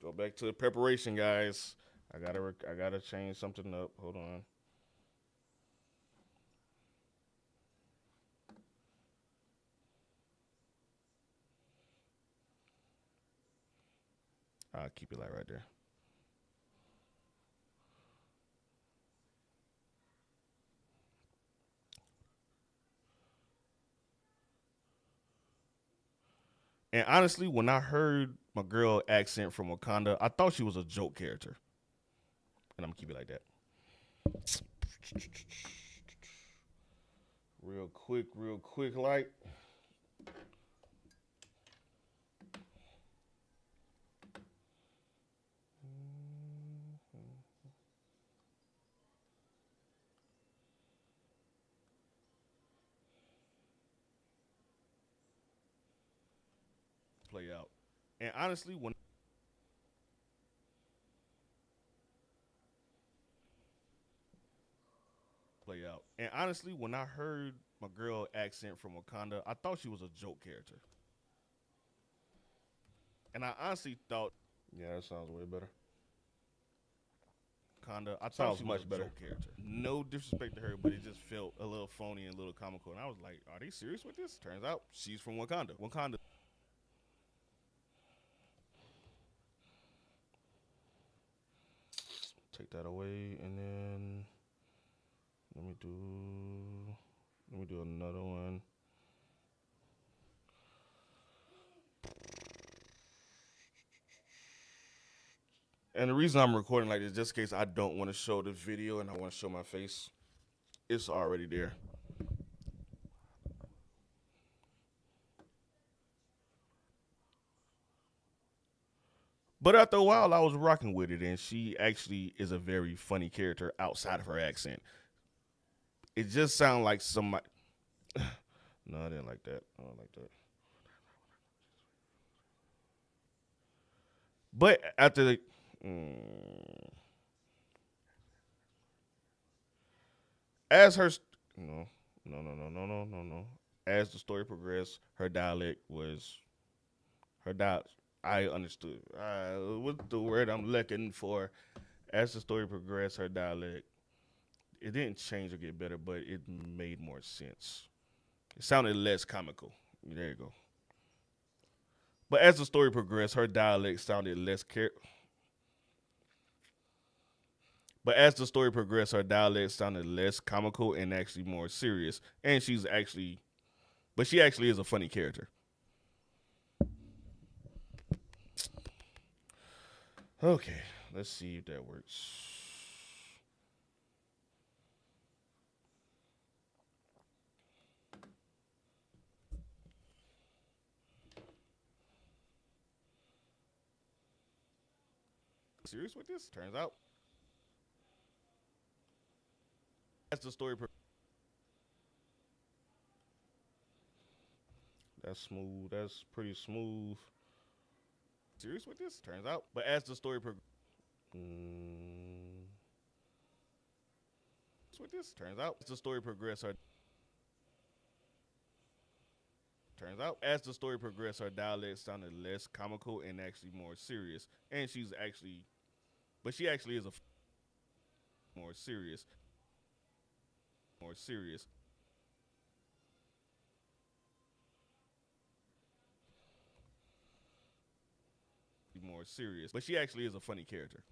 Go back to the preparation, guys. I gotta change something up. Hold on. I'll keep it like right there. And honestly, when I heard my girl accent from Wakanda, I thought she was a joke character. And I'm gonna keep it like that. Real quick, like. Play out. And honestly, when play out. And honestly, when I heard my girl accent from Wakanda, I thought she was a joke character. And I honestly thought, yeah, that sounds way better. Wakanda, I thought she was much better character. No disrespect to her, but it just felt a little phony and a little comical. And I was like, are they serious with this? Turns out she's from Wakanda. Wakanda. Take that away, and then let me do another one. And the reason I'm recording like this, just in case I don't want to show the video and I want to show my face, it's already there. But after a while, I was rocking with it, and she actually is a very funny character outside of her accent. It just sounded like somebody. No, I didn't like that. I don't like that. But after the, As her, no, no. As the story progressed, her dialect was her dialect. I understood. What's the word I'm looking for? As the story progressed, her dialect it didn't change or get better, but it made more sense. It sounded less comical. There you go. But as the story progressed, her dialect sounded less But as the story progressed, her dialect sounded less comical and actually more serious. And she actually is a funny character. Okay, let's see if that works. Serious with this? Turns out, as the story that's smooth. That's pretty smooth. Serious with this? Turns out, but as the story mm, with this turns out, as the story progressed, her as the story progressed, her dialect sounded less comical and actually more serious. And she actually is a more serious, more serious, more serious. But she actually is a funny character.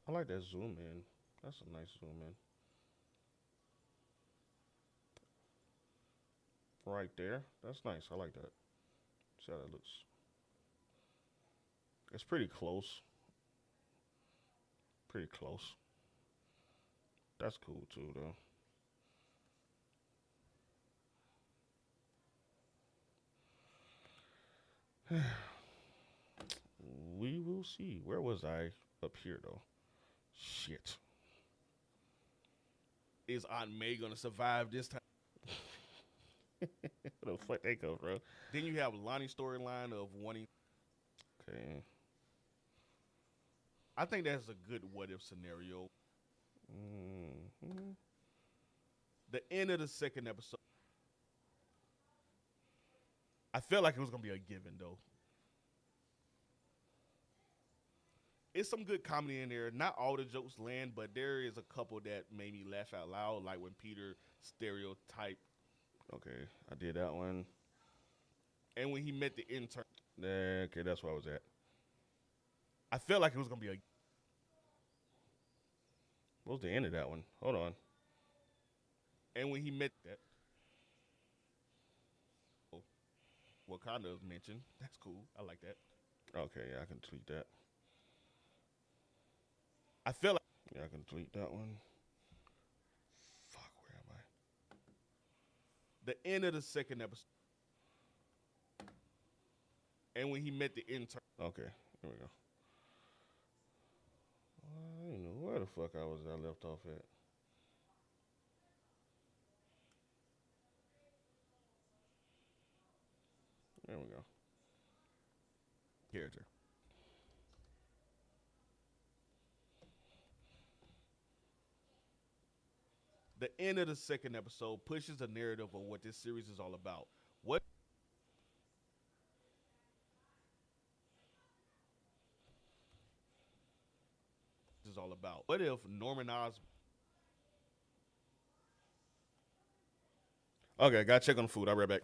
I like that zoom in. That's a nice zoom in. Right there. That's nice. I like that. See how that looks. It's pretty close. Pretty close. That's cool too, though. We will see. Where was I up here though? Shit. Is Aunt May gonna survive this time? Where the fuck they go, bro? Then you have Lonnie's storyline of wanting. Okay. I think that's a good what if scenario. Mm-hmm. The end of the second episode. I felt like it was gonna be a given though. It's some good comedy in there. Not all the jokes land, but there is a couple that made me laugh out loud, like when Peter stereotyped. Okay, I did that one. And when he met the intern. Okay, that's where I was at. I felt like it was gonna be a. What was the end of that one? Hold on. And when he met that, oh, Wakanda mentioned. That's cool. I like that. Okay, yeah, I can tweet that. I feel like yeah, I can tweet that one. Fuck, where am I? The end of the second episode. And when he met the intern. Okay, here we go. I don't know where the fuck I left off at. There we go. Character. The end of the second episode pushes a narrative of what this series is all about. What is all about? What if Norman Osborn? Okay, gotta check on the food. I'll be right back.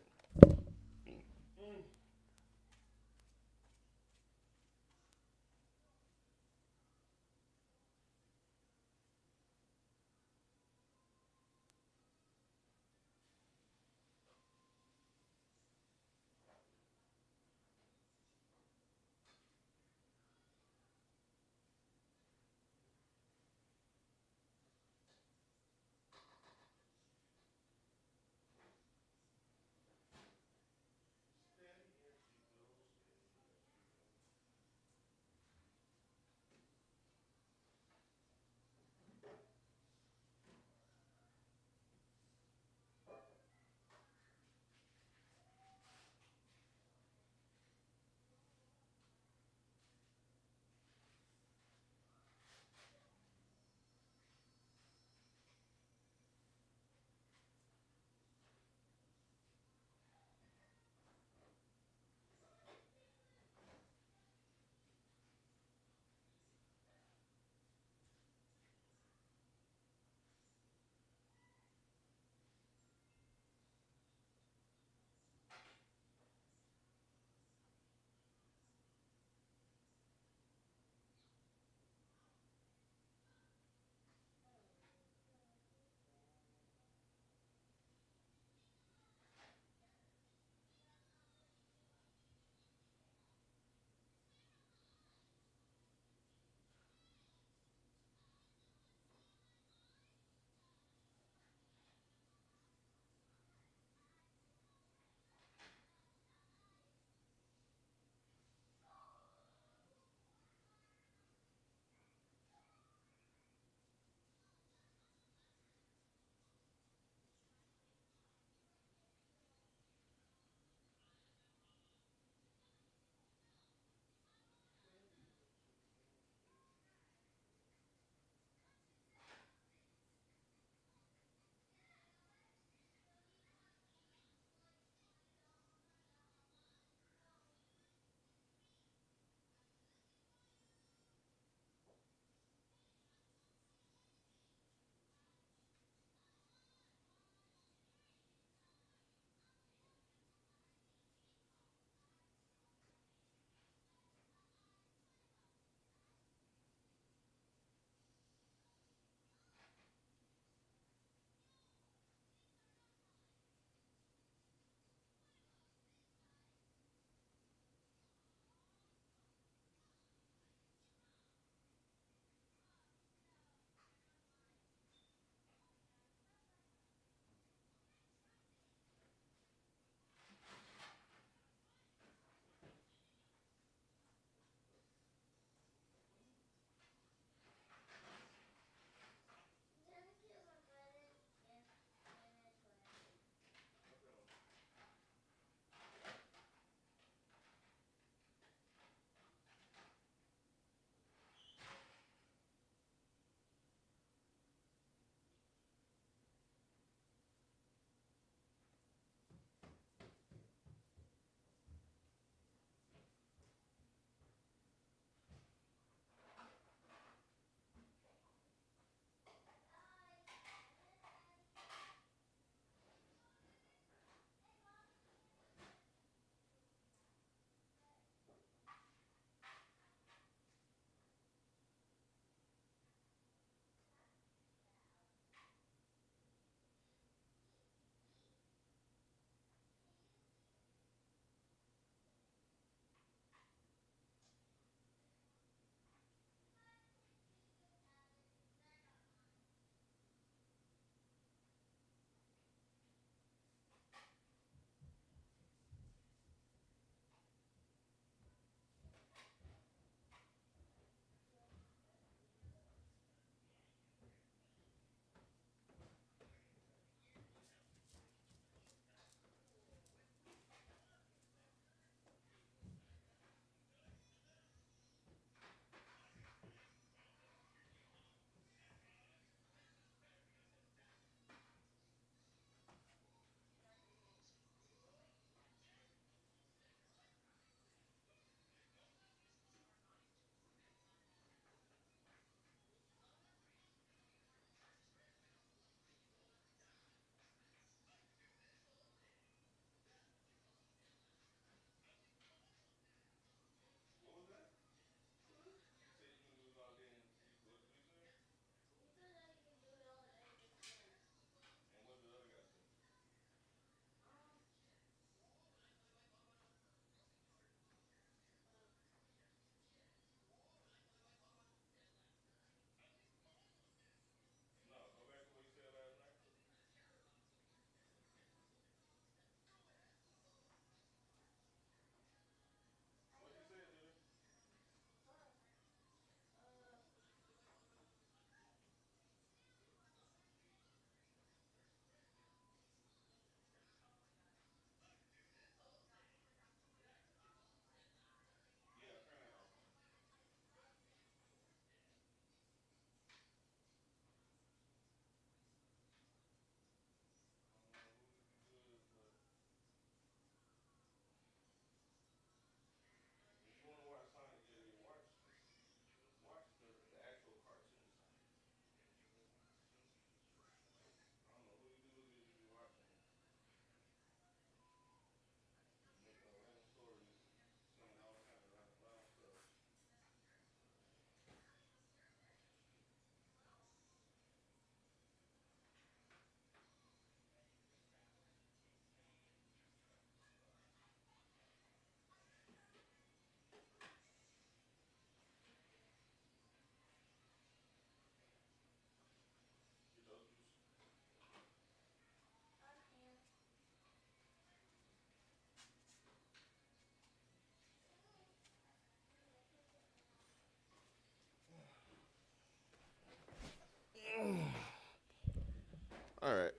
All right.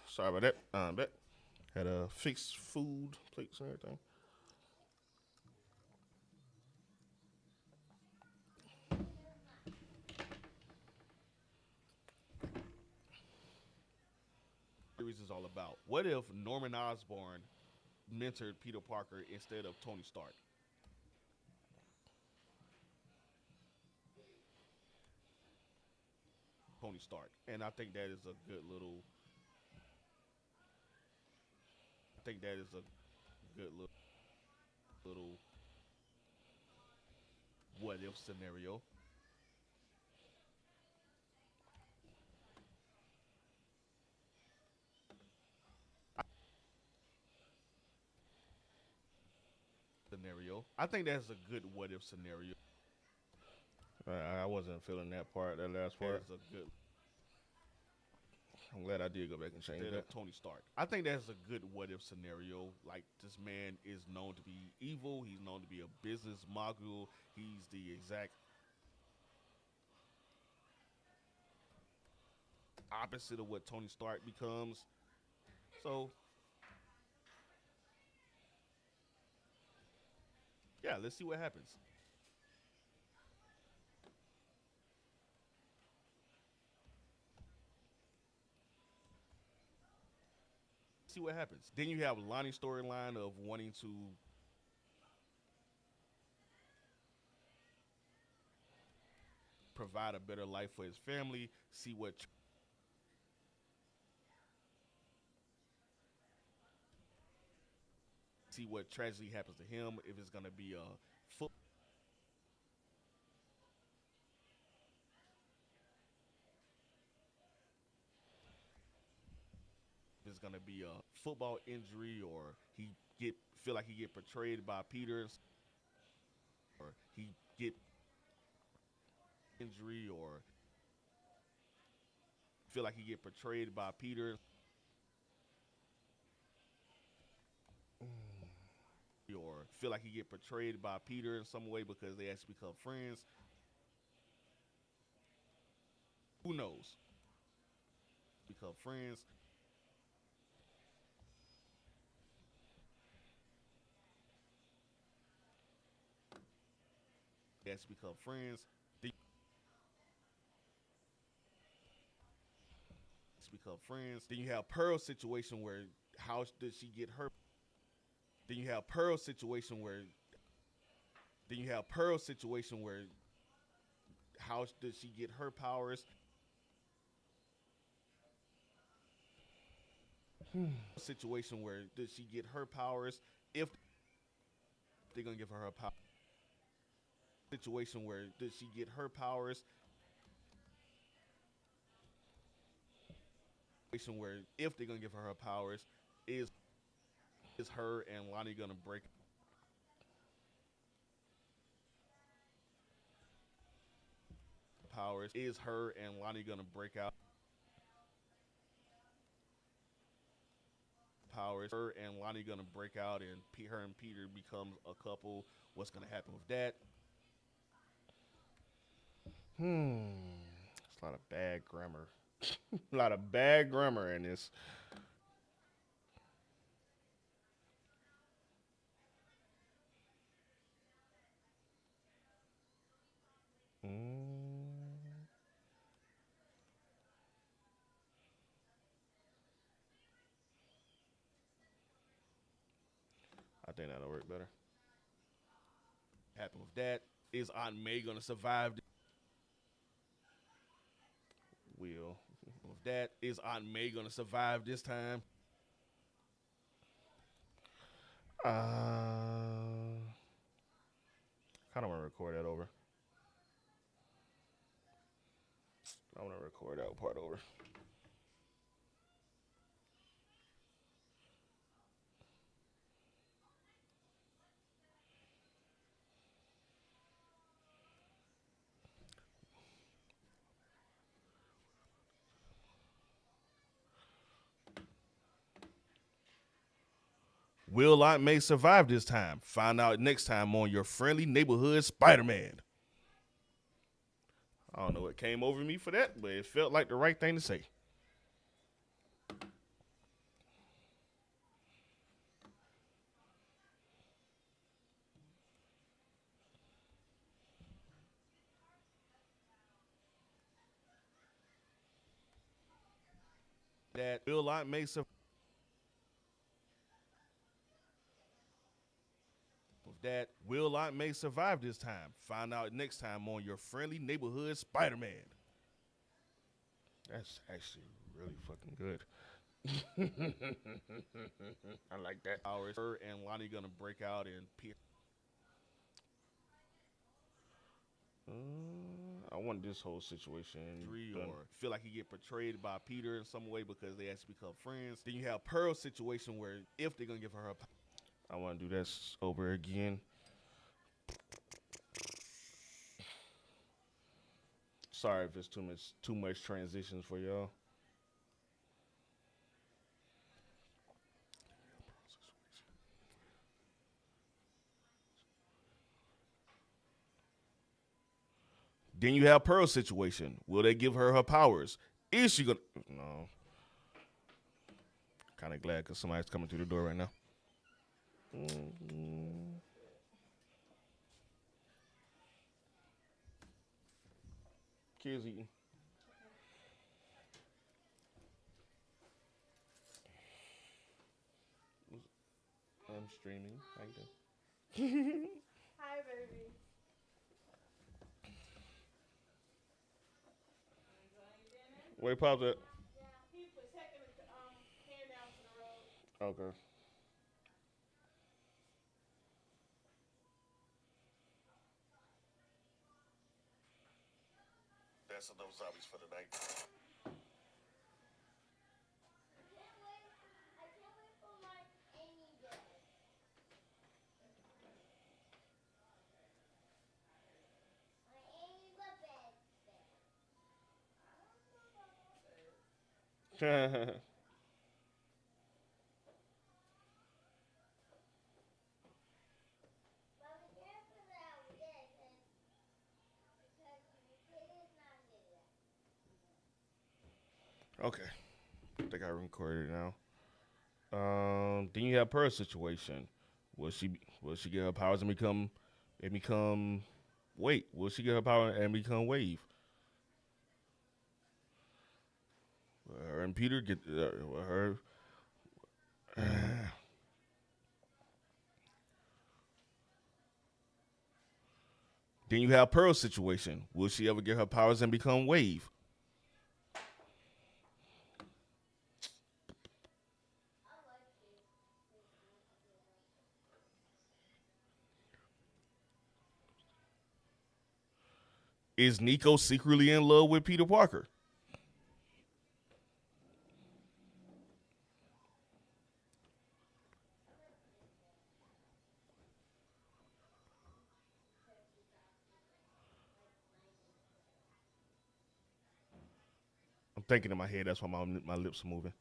Sorry about that. Bet had a fixed food plates and everything. Series is all about. What if Norman Osborn mentored Peter Parker instead of Tony Stark? Tony Stark, and I think that is a good little. I think that is a good little what if scenario. I think that's a good what if scenario. I wasn't feeling that part, that last part. That is a good. I'm glad I did go back and change instead that. Of Tony Stark. I think that's a good what if scenario. Like this man is known to be evil. He's known to be a business mogul. He's the exact opposite of what Tony Stark becomes. So yeah, let's see what happens. See what happens. Then you have Lonnie's storyline of wanting to provide a better life for his family. See what tragedy happens to him. If it's gonna be a foot. If it's gonna be a football injury, or he get feel like he get portrayed by Peter, or he get injury, or feel like he get portrayed by Peter, or feel like he get portrayed by Peter in some way because they actually become friends. Who knows? Become friends. They actually become friends. They become friends. Then you have Pearl's situation where how did she get her? Then you have Pearl's situation where. Then you have Pearl's situation where how did she get her powers? Situation where did she get her powers? If they're gonna give her power. Situation where did she get her powers? Situation where if they're gonna give her powers, is her and Lonnie gonna break powers? Is her and Lonnie gonna break out powers? Her and Lonnie gonna break out, and her and Peter become a couple. What's gonna happen with that? It's a lot of bad grammar. A lot of bad grammar in this. I think that'll work better. Happen with that? Is Aunt May gonna survive? Will. With that, is Aunt May gonna survive this time? Kind of want to record that over. I want to record that part over. Will Aunt May survive this time? Find out next time on your friendly neighborhood Spider-Man. I don't know what came over me for that, but it felt like the right thing to say. that Will Lot may survive. That Will Lot may survive this time. Find out next time on your friendly neighborhood Spider-Man. That's actually really fucking good. I like that. Hours, her and Lonnie gonna break out and Peter. I want this whole situation done. Or feel like he get portrayed by Peter in some way because they actually become friends. Then you have Pearl's situation where if they're gonna give her I want to do this over again. Sorry if it's too much transitions for y'all. Then you have Pearl's situation. Will they give her powers? Is she gonna? No. Kind of glad because somebody's coming through the door right now. Kids eating. I'm streaming. How you doing? Hi, baby. Enjoying dinner? Where Pop's at? He was taking the hand down to the road. Okay. That's enough zombies for the night. Okay. I think I recorded it now. Then you have Pearl's situation. Will she get her powers and become wait? Will she get her power and become Wave? Her and Peter get her. Then you have Pearl's situation. Will she ever get her powers and become Wave? Is Nico secretly in love with Peter Parker? I'm thinking in my head. That's why my lips are moving.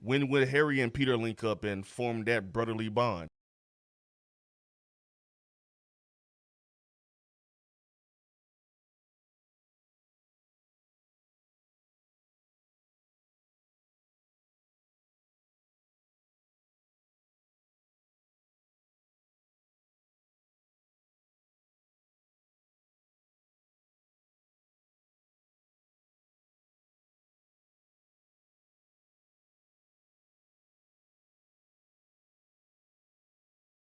When would Harry and Peter link up and form that brotherly bond?